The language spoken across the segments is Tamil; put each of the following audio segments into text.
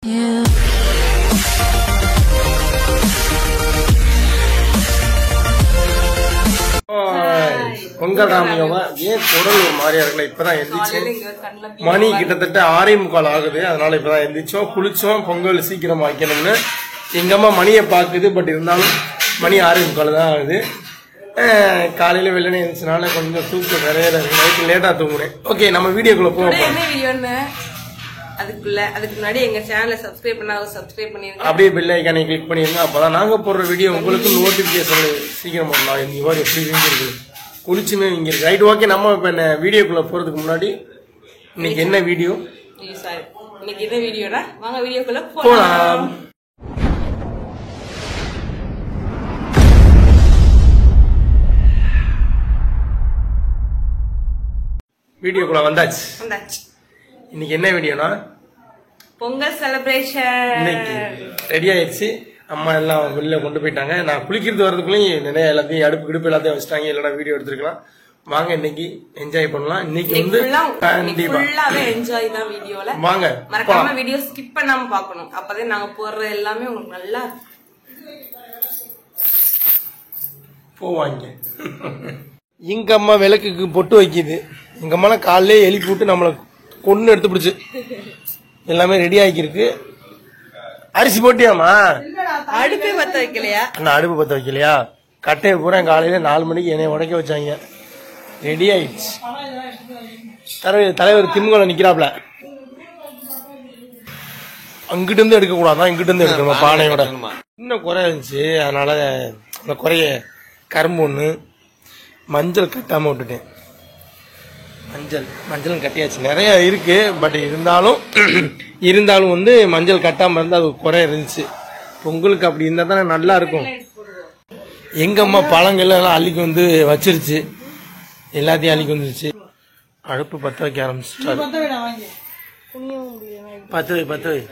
பொங்கல் ராமியவா ஏன் குரல் ஒரு மாதிரியா இருக்குல்ல? இப்பதான் எந்திரிச்சேன். மணி கிட்டத்தட்ட 6:45 ஆகுது. அதனால இப்பதான் எந்திரிச்சோம், குளிச்சோம். பொங்கல் சீக்கிரம் வைக்கணும்னு எங்க அம்மா மணியை பாக்குது. பட் இருந்தாலும் மணி 6:45 தான் ஆகுது. காலையில வெள்ளனே இருந்துச்சுனால கொஞ்சம் தூக்கம் நிறைய நைட்டு லேட்டா தூங்குறேன். ஓகே, நம்ம வீடியோக்குள்ள போவோம். அதுக்கு முன்னாடி எங்க சேனலை சப்ஸ்கிரைப் பண்ணாத சப்ஸ்கிரைப் பண்ணிருங்க. அப்படியே பெல் ஐகானை கிளிக் பண்ணிருங்க. அப்பதான் நாங்க போடுற வீடியோ உங்களுக்கு நோட்டிபிகேஷன் சீக்கிரம் பண்ணலாம். இந்த மாதிரி எப்படி இருக்கு குளிச்சுன்னு இங்க இருக்கு. Right, okay. நம்ம இப்ப வீடியோக்குள்ள போறதுக்கு முன்னாடி இன்னைக்கு என்ன வீடியோ? இன்னைக்கு என்ன வீடியோனா வாங்க வீடியோக்குள்ள போலாம். வீடியோக்குள்ள வந்தாச்சு. இன்னைக்கு என்ன வீடியோனா பொங்கல் செலிப்ரேஷன். இன்னைக்கு ரெடி ஆயிடுச்சு. அம்மா எல்லாம் வெளில கொண்டு போயிட்டாங்க. நான் குளிக்கிறது வரதுக்குள்ளேயும் நிறைய எல்லாத்தையும் அடுப்பு கிடுப்பு எல்லாத்தையும் வச்சுட்டாங்க. இல்லைனா வீடியோ எடுத்துருக்கலாம். வாங்க இன்னைக்கு என்ஜாய் பண்ணலாம். இன்னைக்கு வந்து கண்டிப்பா என்ஜாய் தான் வீடியோல. வாங்க மறக்காம வீடியோ ஸ்கிப் பண்ணாம பாக்கணும். அப்பதான் நாங்க போடுற எல்லாமே உங்களுக்கு நல்லா போவாங்க. எங்க அம்மா விளக்குக்கு பொட்டு வைக்குது. எங்க அம்மா காலையிலே எழுப்பி விட்டு நம்மளை கொண்டு எடுத்து பிடிச்சு எல்லாமே ரெடி ஆகிருக்கு. அரிசி போட்டியாமா? அடுப்பு பத்த வைக்கலையா? அடுப்பு பத்த வைக்கலையா? கட்டையை பூரா காலையில 4 மணிக்கு என்னைய உடைக்க வச்சாங்க. ரெடி ஆயிடுச்சு. தலைவர் திமுக நிக்கிறாப்ல. அங்கிட்டு இருந்து எடுக்க கூடாதான், இங்கிட்டு இருந்து எடுக்கணும். பானையோட இன்னும் குறை இருந்துச்சு. அதனால அந்த குறைய கரும்பு ஒண்ணு மஞ்சள் கட்டாம விட்டுட்டேன். மஞ்சளும் கட்டியாச்சு. நிறைய இருக்கு. பட் இருந்தாலும் வந்து மஞ்சள் கட்டாம இருந்தா அது குறை இருந்துச்சு. பொங்கலுக்கு அப்படி இருந்தா தானே நல்லா இருக்கும். எங்க அம்மா பழங்கள் எல்லாம் அள்ளிக்கு வந்து வச்சிருச்சு. எல்லாத்தையும் அள்ளிக்கு வந்துருச்சு. அடுப்பு பத்த வைக்க ஆரம்பிச்சுட்டாரு. பத்து வை.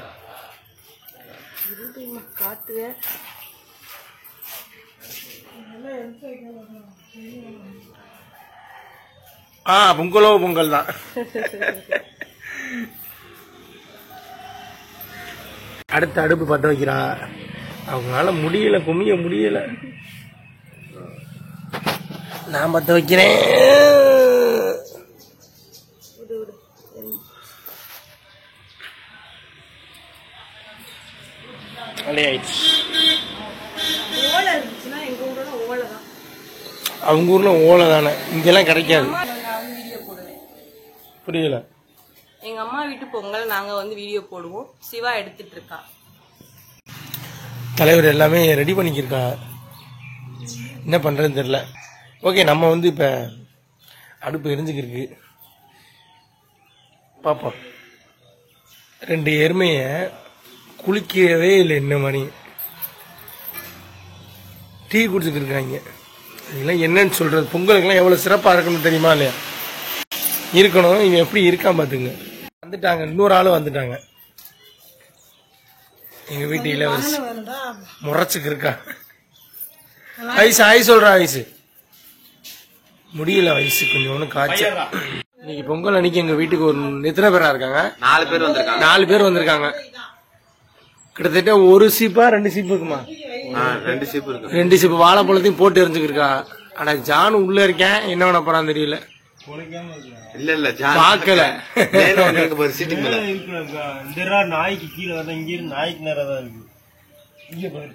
பொங்கலோ பொங்கல் தான். அடுத்த அடுப்பு பத்த வைக்கிறா. அவங்களால முடியல, குமிய முடியல. நான் பத்த வைக்கிறேன். அவங்க ஊர்ல ஓலை தானே, இங்கெல்லாம் கிடைக்காது. புரியல. எங்க அம்மா வீட்டு பொங்கல் நாங்க வந்து வீடியோ போடுவோம். சிவா எடுத்துட்டு இருக்கா. தலைவர் எல்லாமே ரெடி பண்ணிக்கிருக்கா. என்ன பண்றதுன்னு தெரியல. ஓகே, நம்ம வந்து இப்ப அடுப்பு எரிஞ்சுக்கிருக்கு. பாப்போம். 2 எருமைய குளிக்கவே இல்லை. என்ன மணி டீ குடிச்சுட்டு இருக்காங்க. இதெல்லாம் என்னன்னு சொல்றது? பொங்கலுக்குலாம் எவ்வளவு சிறப்பா இருக்கணும் தெரியுமா இல்லையா? இருக்கணும். இவன் எப்படி இருக்கான் பாத்துங்க. வந்துட்டாங்க, இன்னொரு ஆளு வந்துட்டாங்க. எங்க வீட்டு இளவரசி முறைச்சுக்கு இருக்கா. வயசு ஆய் சொல்ற வயசு முடியல. வயசு கொஞ்சம் ஒண்ணு காய்ச்சல். இன்னைக்கு பொங்கல் அன்னைக்கு எங்க வீட்டுக்கு ஒரு எத்தனை பேரா இருக்காங்க? 4 பேர் வந்திருக்காங்க. கிட்டத்தட்ட 1 சீப்பா 2 சீப்பு இருக்குமா? 2 சீப்பு இருக்கு. 2 சீப்பு வாழைப்பழத்தையும் போட்டு எரிஞ்சுக்கிருக்கா. ஆனா ஜானு உள்ள இருக்கேன், என்ன பண்ண போறான்னு தெரியல. இல்ல பாக்கல. நாய்க்கு கீழே வர இங்க நாய்க்கு நேரம் தான் இருக்கு. இங்க பாரு.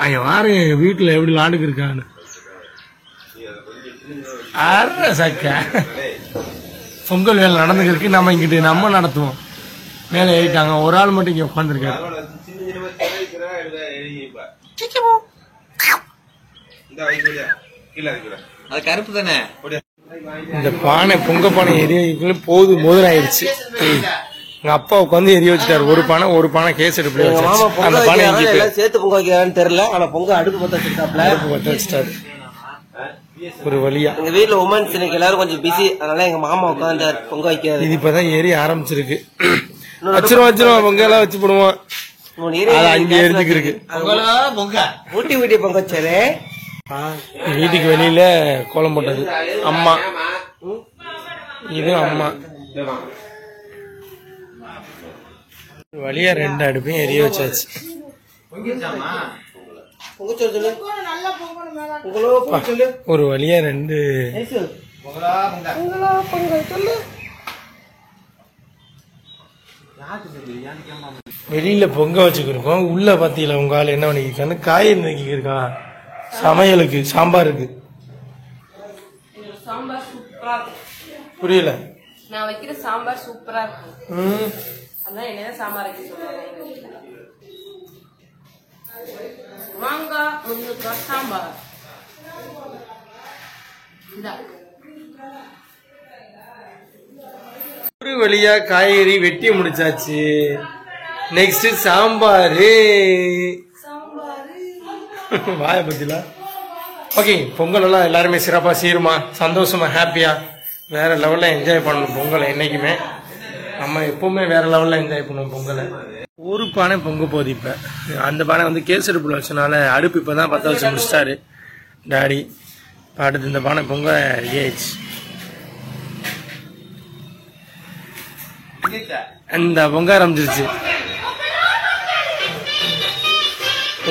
ஐயா வாருங்க எங்க வீட்டுல எப்படி லாண்டுக்கு இருக்கான்னு. பொங்கல் வேலை நடந்துருக்கு. நம்ம இங்கிட்டு நம்ம நடத்துவோம். மேல ஏறிட்டாங்க. ஒரு ஆள் மட்டும் இங்க உட்காந்துருக்காரு. கருப்பு தானே. இந்த பானை பொங்க பானை எரிய போதும் ஆயிடுச்சு. எங்க அப்பா உட்காந்து எரிய வச்சுட்டாரு. ஒரு பானை கேஸ் எடுப்பு அந்த பானை சேர்த்து பொங்க வைக்கிறான்னு தெரியல. ஆனா பொங்க அடுப்பு பத்த வச்சுட்டாரு. ஒரு வழியா எங்க வீட்டுல உமன்ஸ் இன்னைக்கு எல்லாரும் கொஞ்சம் பிஸி. அதனால எங்க மாமா உட்காந்து பொங்க வைக்காது. இது இப்பதான் எரிய ஆரம்பிச்சிருக்கு. வச்சிருவோம் பொங்க எல்லாம் வச்சு போடுவோம். அங்க எரிஞ்சுக்கு ஊட்டி பொங்க வச்சாரு. வீட்டுக்கு வெளியில கோலம் போட்டது அம்மா. இது அம்மா. வழியா 2 அடுப்பையும் எரிய வச்சாச்சு. ஒரு வழியா 2 வெளியில பொங்க வச்சுக்கிருக்கோம். உள்ள பாத்தீங்களா உங்க ஆள் என்ன பண்ணிக்கிருக்கான்னு காய் நக்கிருக்கான் சமையலுக்கு சாம்பாருக்கு. சாம்பார் சூப்பரா இருக்கும். புரியல? நான் வைக்கிற சாம்பார் சூப்பரா இருக்கும். அதான் என்ன சாம்பார் வைக்க சொல்றாங்க. மாங்காய் முருங்கைக்காய் சாம்பார். ஒரு வழியா காய்கறி வெட்டி முடிச்சாச்சு. நெக்ஸ்ட் சாம்பாரு. வாய பத்தில. ஓகே, பொங்கல் எல்லாம் எல்லாருமே சிறப்பா சீருமா, சந்தோஷமா, ஹாப்பியா வேற லெவல்ல என்ஜாய் பண்ணணும் பொங்கலை. என்னைக்குமே நம்ம எப்பவுமே வேற லெவல்ல என்ஜாய் பண்ணுவோம் பொங்கலை. ஒரு பானை பொங்க போகுது. இப்ப அந்த பானை வந்து கேஸ் அடுப்புல வச்சனால அடுப்பு இப்பதான் பத்த வச்சு முடிச்சிட்டாரு டாடி. அடுத்து இந்த பானை பொங்க ஆயிடுச்சு. அந்த பொங்க ஆரம்பிச்சிருச்சு.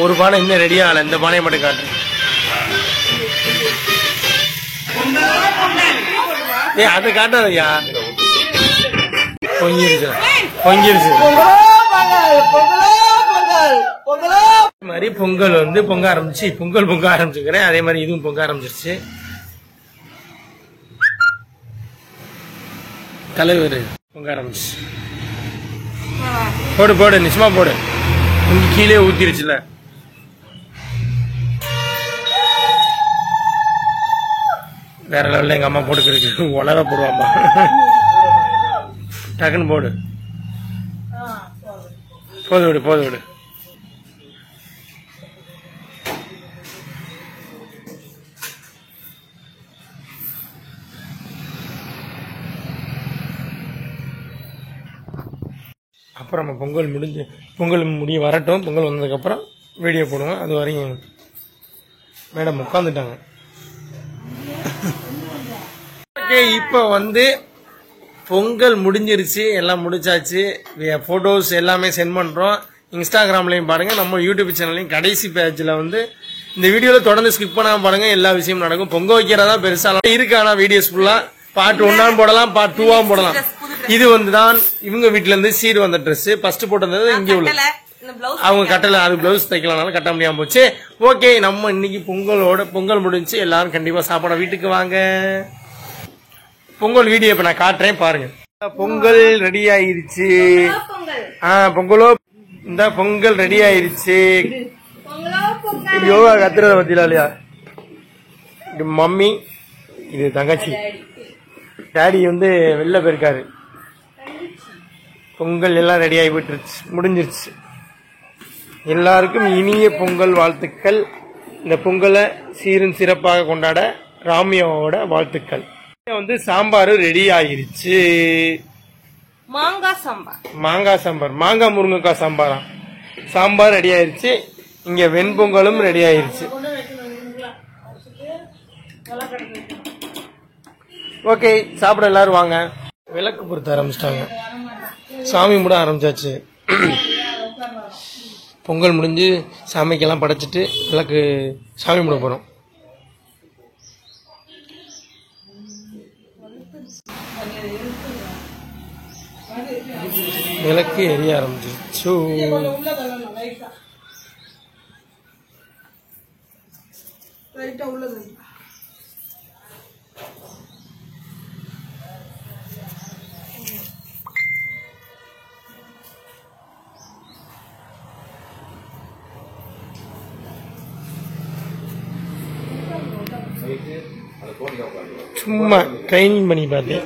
ஒரு பானை இன்னும் ரெடி ஆகல. இந்த பானையை மட்டும் காட்டு. அது காட்டாதையா, பொங்கிருச்சு பொங்கிருச்சு. மாதிரி பொங்கல் வந்து பொங்க ஆரம்பிச்சு, பொங்க ஆரம்பிச்சுக்கிறேன். அதே மாதிரி இதுவும் பொங்க ஆரம்பிச்சிருச்சு. தலைவர் பொங்க ஆரம்பிச்சு. போடு போடு, நிச்சயமா போடு. இங்க கீழே ஊத்திருச்சுல. வேற லெவல்ல எங்க அம்மா போட்டுக்கிருக்கு. உலர போடுவாம்மா. டக்குன்னு போடு. போது விடு போது விடு. அப்புறம் நம்ம பொங்கல் முடிய வரட்டும். பொங்கல் வந்ததுக்கப்புறம் வீடியோ போடுவோம். அது வரையும் மேடம் உட்காந்துட்டாங்க. ஓகே, இப்போ வந்து பொங்கல் முடிஞ்சிருச்சு, எல்லாம் முடிச்சாச்சு. போட்டோஸ் எல்லாமே சென்ட் பண்றோம். இன்ஸ்டாகிராம்லயும் பாருங்க, நம்ம யூடியூப் சேனல்லையும் கடைசி பேஜ்ல வந்து இந்த வீடியோல தொடர்ந்து ஸ்கிப் பண்ணாம பாருங்க. எல்லா விஷயமும் நடக்கும். பொங்க வைக்கிறதா பெருசா இருக்கு. ஆனா வீடியோஸ் ஃபுல்லா பார்ட் 1 போடலாம், பார்ட் 2 போடலாம். இது வந்து தான் இவங்க வீட்டுல இருந்து சீர் வந்த ட்ரெஸ். ஃபர்ஸ்ட் போட்டது இங்க உள்ள அவங்க கட்டல. அது பிளவுஸ் தைக்கலனால கட்ட முடியாம போச்சு. ஓகே, நம்ம இன்னைக்கு பொங்கல் முடிஞ்சு. எல்லாரும் கண்டிப்பா சாப்பாட வீட்டுக்கு வாங்க. பொங்கல் வீடியோ இப்ப நான் காட்டுறேன் பாருங்க. பொங்கல் ரெடி ஆயிருச்சு. பொங்கலோ இந்த பொங்கல் ரெடி ஆயிருச்சு. யோகா கத்துறத பத்தியா இல்லையா? இது மம்மி, இது தங்கச்சி. டாடி வந்து வெளில போயிருக்காரு. பொங்கல் எல்லாம் ரெடி ஆகி போயிட்டுருச்சு, முடிஞ்சிருச்சு. எல்லாருக்கும் இனிய பொங்கல் வாழ்த்துக்கள். இந்த பொங்கலை சீரும் சிறப்பாக கொண்டாட ராமியாவோட வாழ்த்துக்கள். வந்து சாம்பார் ரெடி ஆயிருச்சு. மாங்காய் சாம்பார். மாங்காய் முருங்கைக்காய் சாம்பாரா? சாம்பார் ரெடி ஆயிருச்சு. இங்க வெண்பொங்கலும் ரெடி ஆயிருச்சு. ஓகே, சாப்பிட எல்லாரும் வாங்க. விளக்கு பொருத்த ஆரம்பிச்சிட்டாங்க. சாமி கும்பிட ஆரம்பிச்சாச்சு. பொங்கல் முடிஞ்சு சாமிக்கெல்லாம் படைச்சிட்டு விளக்கு சாமி கும்பிட போறோம். விளக்கு எரிய ஆரம்பிச்சிருச்சு. சும்மா ட்ரைனிங் பண்ணி பார்த்தேன்.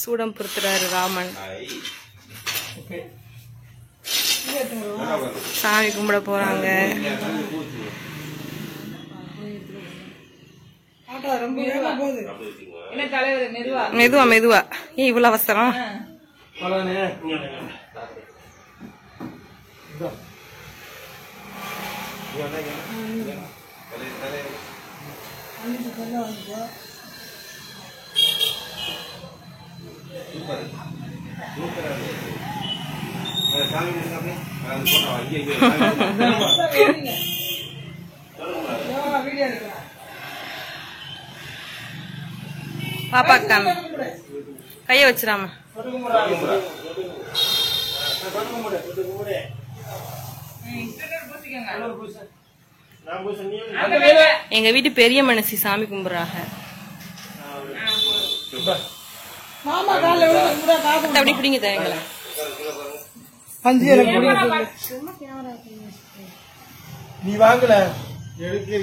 சூடம் பொறுத்துறாரு ராமன். சாமி கும்பிட போறாங்க. மெதுவா மெதுவா. இவ்வளவு அவசரம்? பாப்பா காமி கைய வச்சிராம. எங்க வீட்டு பெரிய மனுஷி சாமி கும்பிடுறாங்க. அப்படி பிடிங்க தேவைங்களா நீ வாங்கல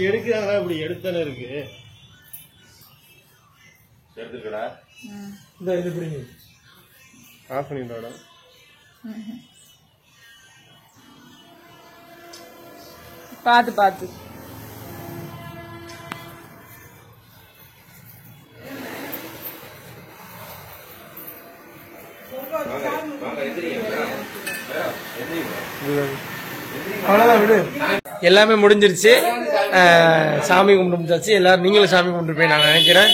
எடுக்கிறாங்க இப்படி எடுத்தானே இருக்கு. எடுத்துக்கடா இந்த இது பிடிங்க. ஆஃப் பண்ணிடா. பாத்து பாத்து அவ்வளவுதான் விடு. எல்லாமே முடிஞ்சிருச்சு. சாமி கும்பிட்டு முடிச்சாச்சு. எல்லாரும் நீங்களும் சாமி கும்பிட்டுருப்பேன் நான் நினைக்கிறேன்.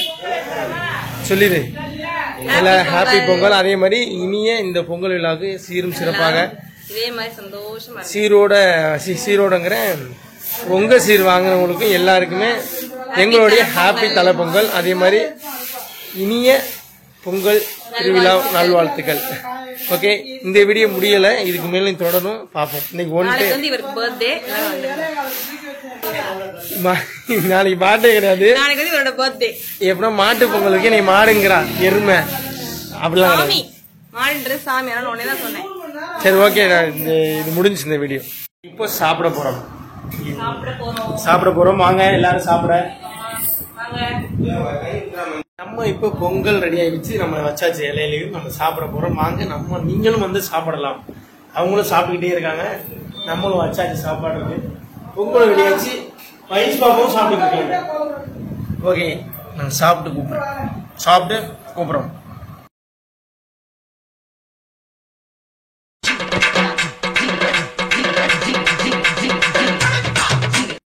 சொல்லிடு எல்லாம் ஹாப்பி பொங்கல். அதே மாதிரி இனிய இந்த பொங்கல் விழாவுக்கு சீரும் சிறப்பாக இதே மாதிரி சந்தோஷமா சீரோடங்கிறேன் பொங்க சீர் வாங்குறவங்களுக்கு எல்லாருக்குமே எங்களுடைய ஹாப்பி தலை பொங்கல். அதே மாதிரி இனிய பொங்கல் திருவிழா நல்வாழ்த்துக்கள். ஓகே, இந்த வீடியோ முடியல, இதுக்கு மேலும் தொடரும் பார்ப்போம். இன்னைக்கு இவருக்கு பர்த்டே, நாளைக்கு பர்த்டே கிடையாது, நாளைக்கு இவரோட பர்த்டே. எப்படின்னா மாட்டு பொங்கலுக்கு நீ மாடுங்கிறா எருமை அப்படிலாம் கிடையாது. மாடுன்றது சாமி, அதனால உடனே தான் சொன்னேன். சரி ஓகே, இது முடிஞ்சு இந்த வீடியோ. இப்போ சாப்பிட போறோம். வாங்க எல்லாரும் சாப்பிட. நம்ம இப்போ பொங்கல் ரெடி ஆயிடுச்சு, நம்ம வச்சாச்சு இலையிலையும். நம்ம சாப்பிட போறோம். வாங்க நீங்களும் வந்து சாப்பிடலாம். அவங்களும் சாப்பிட்டுக்கிட்டே இருக்காங்க, நம்மளும் வச்சாச்சு சாப்பாடு இருக்கு. பொங்கல் ரெடி ஆயிடுச்சு, வயசு பாப்பாவும் சாப்பிட்டு. ஓகே, நான் சாப்பிட்டு கூப்பிடுறோம்.